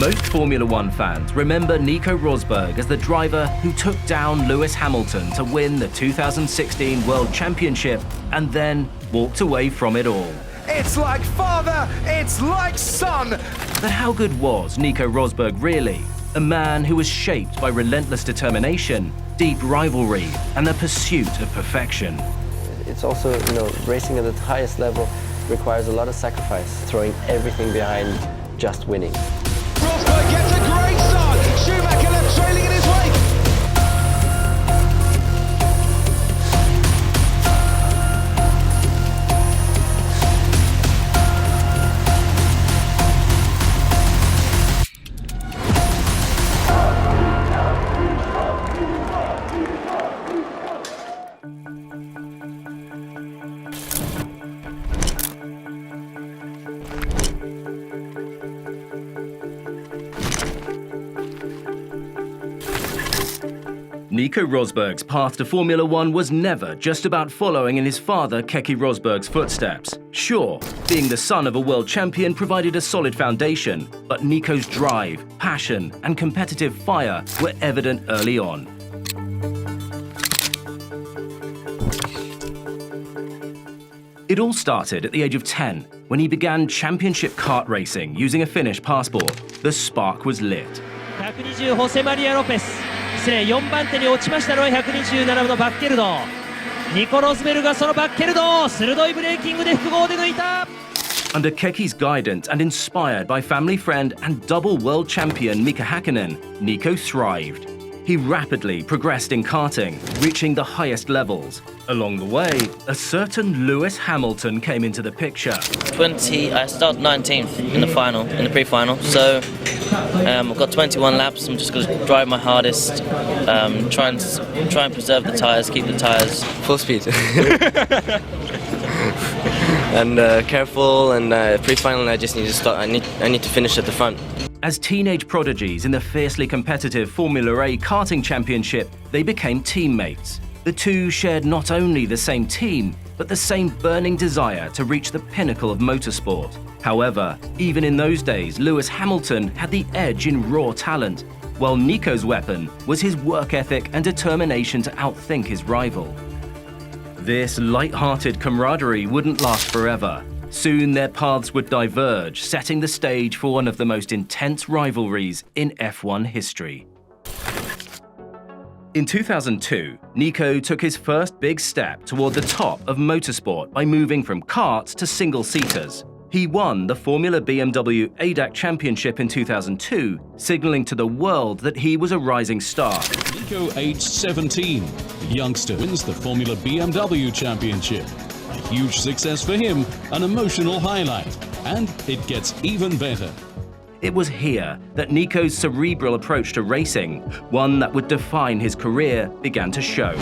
Most Formula One fans remember Nico Rosberg as the driver who took down Lewis Hamilton to win the 2016 World Championship and then walked away from it all. It's like father, it's like son! But how good was Nico Rosberg really? A man who was shaped by relentless determination, deep rivalry, and the pursuit of perfection. It's also, racing at the highest level requires a lot of sacrifice, throwing everything behind just winning. Rosberg gets a great start! Schumacher left trailing in his wake! Nico Rosberg's path to Formula One was never just about following in his father Keke Rosberg's footsteps. Sure, being the son of a world champion provided a solid foundation, but Nico's drive, passion, and competitive fire were evident early on. It all started at the age of 10, when he began championship kart racing using a Finnish passport. The spark was lit. 120ホセマリア・ロペス失礼4番手に落ちましたのは127番のバッケルドニコ・ロスベルがそのバッケルドを鋭いブレーキングで複合で抜いた Under Keki's guidance and inspired by family friend and double world champion Mika Häkkinen, Nico thrived. He rapidly progressed in karting, reaching the highest levels. Along the way, a certain Lewis Hamilton came into the picture. I started 19th in the final, in the pre-final, so I've got 21 laps. I'm just going to drive my hardest, try and preserve the tyres, keep the tyres. Full speed. And careful, and pre-final I just need to start. I need to finish at the front. As teenage prodigies in the fiercely competitive Formula A karting championship, they became teammates. The two shared not only the same team, but the same burning desire to reach the pinnacle of motorsport. However, even in those days, Lewis Hamilton had the edge in raw talent, while Nico's weapon was his work ethic and determination to outthink his rival. This light-hearted camaraderie wouldn't last forever. Soon their paths would diverge, setting the stage for one of the most intense rivalries in F1 history. In 2002, Nico took his first big step toward the top of motorsport by moving from karts to single-seaters. He won the Formula BMW ADAC Championship in 2002, signaling to the world that he was a rising star. Nico, aged 17, the youngster wins the Formula BMW Championship. A huge success for him, an emotional highlight, and it gets even better. It was here that Nico's cerebral approach to racing, one that would define his career, began to show.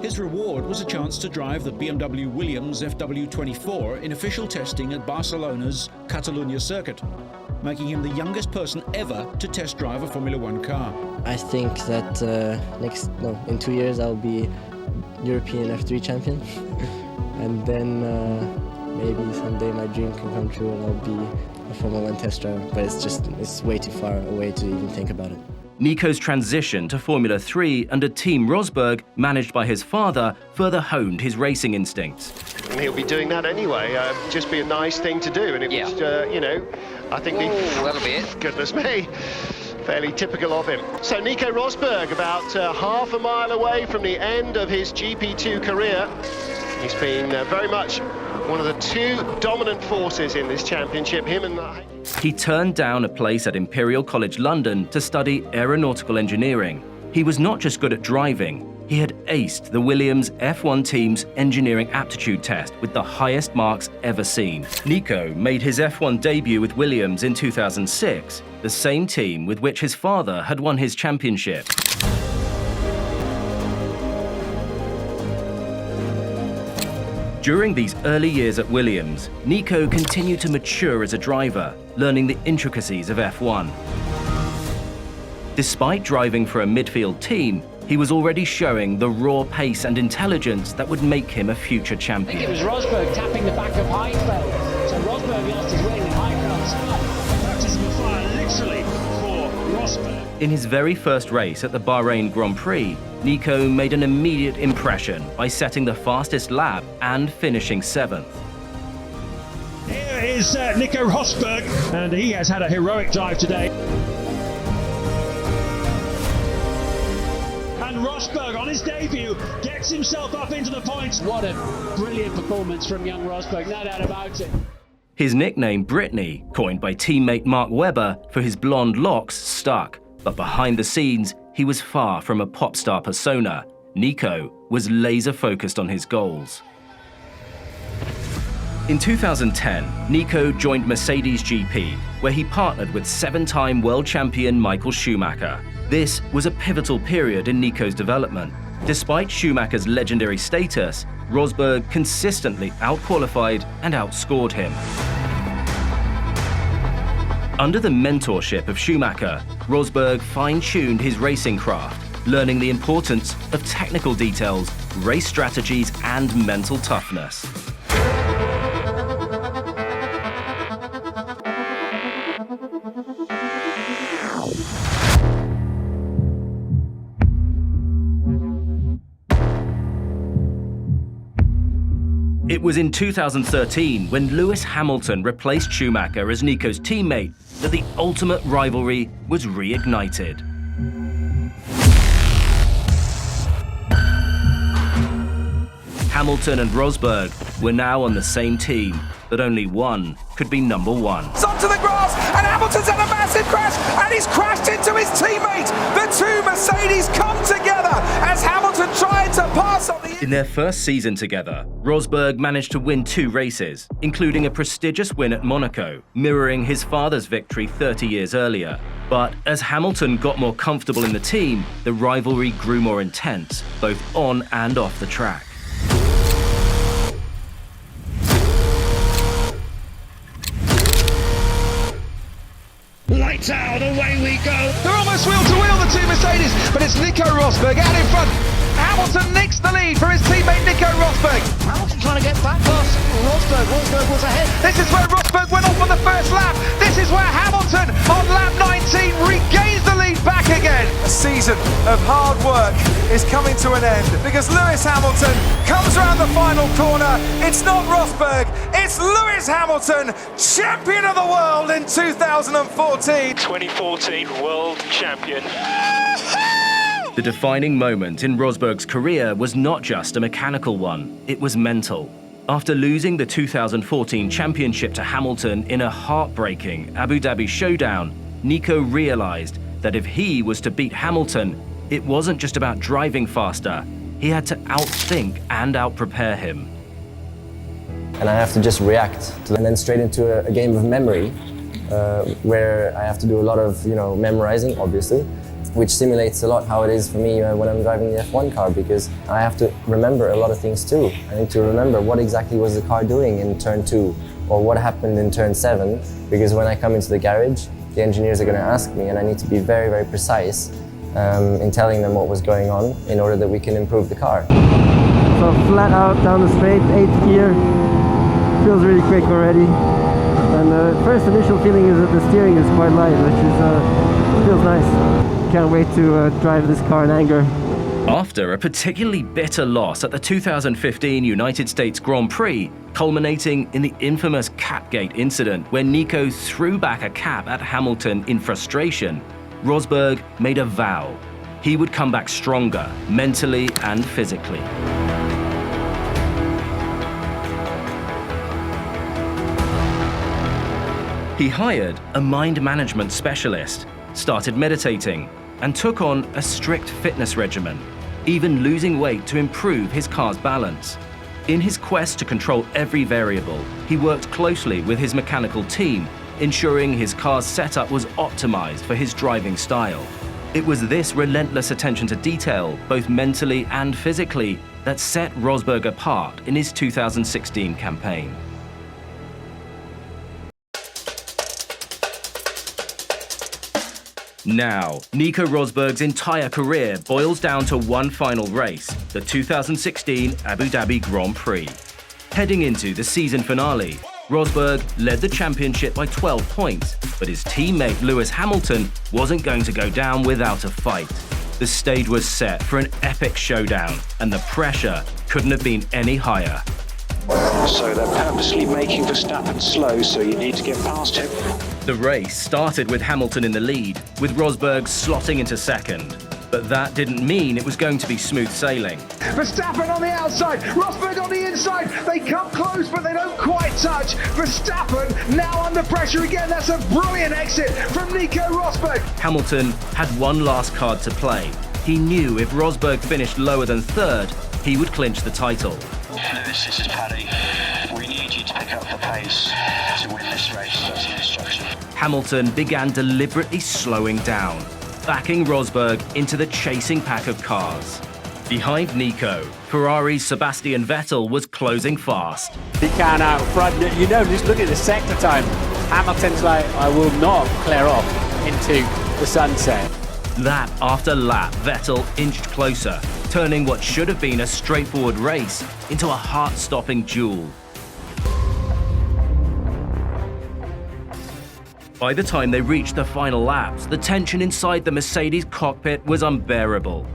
His reward was a chance to drive the BMW Williams FW24 in official testing at Barcelona's Catalunya circuit, making him the youngest person ever to test drive a Formula One car. I think that in 2 years I'll be European F3 champion, and then maybe someday my dream can come true and I'll be a Formula One test driver. But it's way too far away to even think about it. Nico's transition to Formula 3 under Team Rosberg, managed by his father, further honed his racing instincts. And he'll be doing that anyway. Just be a nice thing to do. And it was, I think that'll be it. Goodness me. Fairly typical of him. So Nico Rosberg, about half a mile away from the end of his GP2 career. He's been very much one of the two dominant forces in this championship, him and... He turned down a place at Imperial College London to study aeronautical engineering. He was not just good at driving, he had aced the Williams F1 team's engineering aptitude test with the highest marks ever seen. Nico made his F1 debut with Williams in 2006, the same team with which his father had won his championship. During these early years at Williams, Nico continued to mature as a driver, learning the intricacies of F1. Despite driving for a midfield team, he was already showing the raw pace and intelligence that would make him a future champion. I think it was Rosberg tapping the back of Heidfeld. So Rosberg lost his way with Heidfeld's car. Baptism of fire, literally. Rosberg. In his very first race at the Bahrain Grand Prix, Nico made an immediate impression by setting the fastest lap and finishing 7th. Here is Nico Rosberg, and he has had a heroic drive today. And Rosberg, on his debut, gets himself up into the points. What a brilliant performance from young Rosberg, no doubt about it. His nickname, Brittany, coined by teammate Mark Webber for his blonde locks, stuck. But behind the scenes, he was far from a pop star persona. Nico was laser focused on his goals. In 2010, Nico joined Mercedes GP, where he partnered with 7-time world champion Michael Schumacher. This was a pivotal period in Nico's development. Despite Schumacher's legendary status, Rosberg consistently outqualified and outscored him. Under the mentorship of Schumacher, Rosberg fine-tuned his racing craft, learning the importance of technical details, race strategies, and mental toughness. It was in 2013, when Lewis Hamilton replaced Schumacher as Nico's teammate, that the ultimate rivalry was reignited. Hamilton and Rosberg were now on the same team, but only one could be number one. It's onto the grass, and Hamilton's had a massive crash, and he's crashed into his teammate. The two Mercedes come together as Hamilton tried to pass on the... In their first season together, Rosberg managed to win 2 races, including a prestigious win at Monaco, mirroring his father's victory 30 years earlier. But as Hamilton got more comfortable in the team, the rivalry grew more intense, both on and off the track. Lights out, away we go. They're almost wheel to wheel, the two Mercedes, but it's Nico Rosberg out in front. Hamilton nicks the lead from his teammate Nico Rosberg. Hamilton trying to get back past Rosberg. Rosberg was ahead. This is where Rosberg went off on the first lap. This is where Hamilton on lap 19 regains the lead back again. A season of hard work is coming to an end because Lewis Hamilton comes around the final corner. It's not Rosberg, it's Lewis Hamilton, champion of the world in 2014. 2014 world champion. The defining moment in Rosberg's career was not just a mechanical one, it was mental. After losing the 2014 championship to Hamilton in a heartbreaking Abu Dhabi showdown, Nico realized that if he was to beat Hamilton, it wasn't just about driving faster, he had to outthink and outprepare him. And I have to just react, and then straight into a game of memory, where I have to do a lot of, memorizing, obviously, which simulates a lot how it is for me when I'm driving the F1 car, because I have to remember a lot of things too. I need to remember what exactly was the car doing in turn 2, or what happened in turn 7, because when I come into the garage, the engineers are going to ask me, and I need to be very, very precise in telling them what was going on in order that we can improve the car. So flat out down the straight, 8th gear, feels really quick already. And the first initial feeling is that the steering is quite light, which is feels nice. Can't wait to drive this car in anger. After a particularly bitter loss at the 2015 United States Grand Prix, culminating in the infamous Capgate incident where Nico threw back a cap at Hamilton in frustration, Rosberg made a vow. He would come back stronger, mentally and physically. He hired a mind management specialist, started meditating, and took on a strict fitness regimen, even losing weight to improve his car's balance. In his quest to control every variable, he worked closely with his mechanical team, ensuring his car's setup was optimized for his driving style. It was this relentless attention to detail, both mentally and physically, that set Rosberg apart in his 2016 campaign. Now, Nico Rosberg's entire career boils down to one final race, the 2016 Abu Dhabi Grand Prix. Heading into the season finale, Rosberg led the championship by 12 points, but his teammate Lewis Hamilton wasn't going to go down without a fight. The stage was set for an epic showdown, and the pressure couldn't have been any higher. So they're purposely making Verstappen slow, so you need to get past him. The race started with Hamilton in the lead, with Rosberg slotting into second. But that didn't mean it was going to be smooth sailing. Verstappen on the outside, Rosberg on the inside. They come close, but they don't quite touch. Verstappen now under pressure again. That's a brilliant exit from Nico Rosberg. Hamilton had one last card to play. He knew if Rosberg finished lower than third, he would clinch the title. Lewis, this is Paddy. We need you to pick up the pace to win this race. That's the instruction. Hamilton began deliberately slowing down, backing Rosberg into the chasing pack of cars. Behind Nico, Ferrari's Sebastian Vettel was closing fast. He can out front. You know, just look at the sector time. Hamilton's like, I will not clear off into the sunset. Lap after lap, Vettel inched closer, turning what should have been a straightforward race into a heart-stopping duel. By the time they reached the final laps, the tension inside the Mercedes cockpit was unbearable.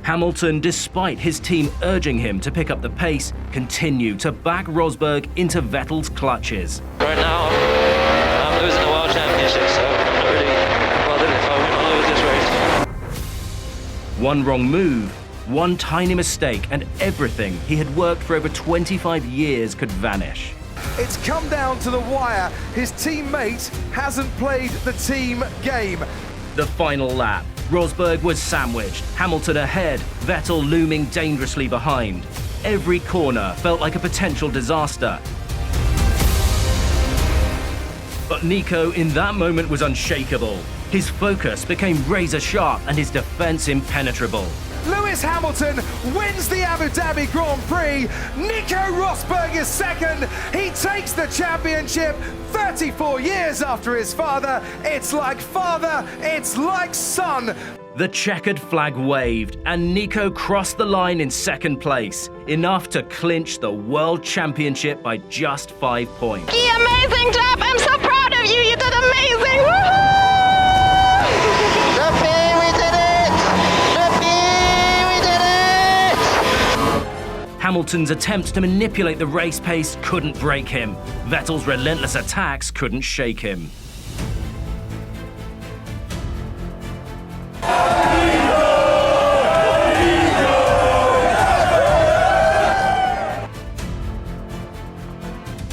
Hamilton, despite his team urging him to pick up the pace, continued to back Rosberg into Vettel's clutches. Right now, I'm losing the World Championship, so I'm not really bothered if I lose this race. One wrong move, one tiny mistake, and everything he had worked for over 25 years could vanish. It's come down to the wire. His teammate hasn't played the team game. The final lap, Rosberg was sandwiched, Hamilton ahead, Vettel looming dangerously behind. Every corner felt like a potential disaster. But Nico in that moment was unshakable. His focus became razor sharp and his defense impenetrable. Lewis Hamilton wins the Abu Dhabi Grand Prix. Nico Rosberg is second. He takes the championship 34 years after his father. It's like father, it's like son. The checkered flag waved and Nico crossed the line in second place, enough to clinch the World Championship by just 5 points. Amazing job! I'm so proud of you! You did amazing! Woohoo! Hamilton's attempts to manipulate the race pace couldn't break him. Vettel's relentless attacks couldn't shake him.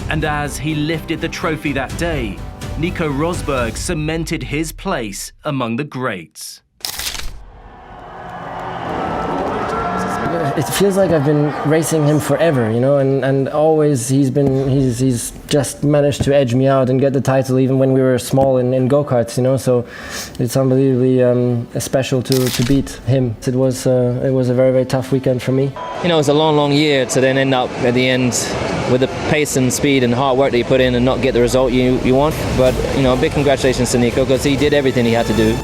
And as he lifted the trophy that day, Nico Rosberg cemented his place among the greats. It feels like I've been racing him forever, you know, and always he's just managed to edge me out and get the title even when we were small in go-karts, you know, so it's unbelievably special to beat him. It was a very, very tough weekend for me. You know, it's a long, long year to then end up at the end with the pace and speed and hard work that you put in and not get the result you want. But, you know, big congratulations to Nico because he did everything he had to do.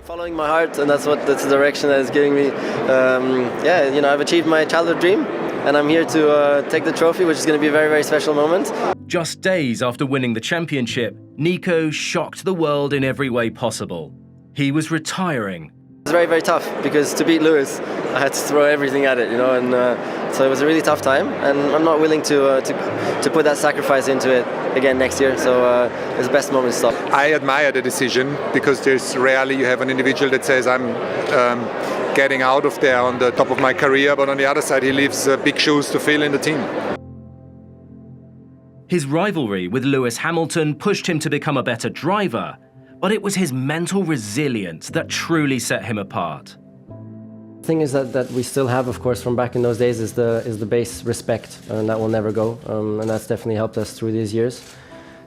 Following my heart, and that's the direction that is giving me. Yeah, you know, I've achieved my childhood dream, and I'm here to take the trophy, which is going to be a very, very special moment. Just days after winning the championship, Nico shocked the world in every way possible. He was retiring. It was very, very tough because to beat Lewis, I had to throw everything at it, you know, and so it was a really tough time, and I'm not willing to put that sacrifice into it again next year. So it's the best moment to stop. I admire the decision because there's rarely you have an individual that says I'm getting out of there on the top of my career, but on the other side he leaves big shoes to fill in the team. His rivalry with Lewis Hamilton pushed him to become a better driver, but it was his mental resilience that truly set him apart. The thing is that we still have, of course, from back in those days is the base respect, and that will never go, and that's definitely helped us through these years.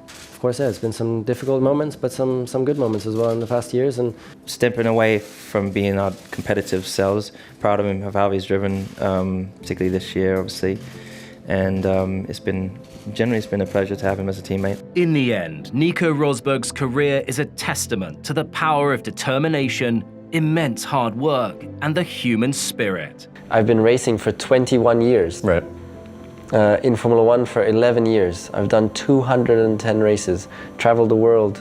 Of course, yeah, it's been some difficult moments, but some good moments as well in the past years. And stepping away from being our competitive selves, proud of him of how he's driven, particularly this year, obviously, and it's been a pleasure to have him as a teammate. In the end, Nico Rosberg's career is a testament to the power of determination, immense hard work, and the human spirit. I've been racing for 21 years. Right. in Formula One for 11 years. I've done 210 races, traveled the world.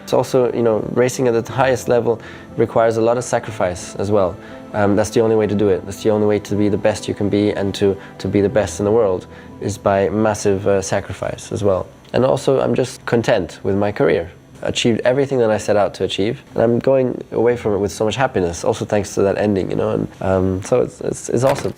It's also, you know, racing at the highest level requires a lot of sacrifice as well. That's the only way to do it. That's the only way to be the best you can be, and to be the best in the world is by massive sacrifice as well. And also, I'm just content with my career. Achieved everything that I set out to achieve, and I'm going away from it with so much happiness, also thanks to that ending, you know, and so it's awesome.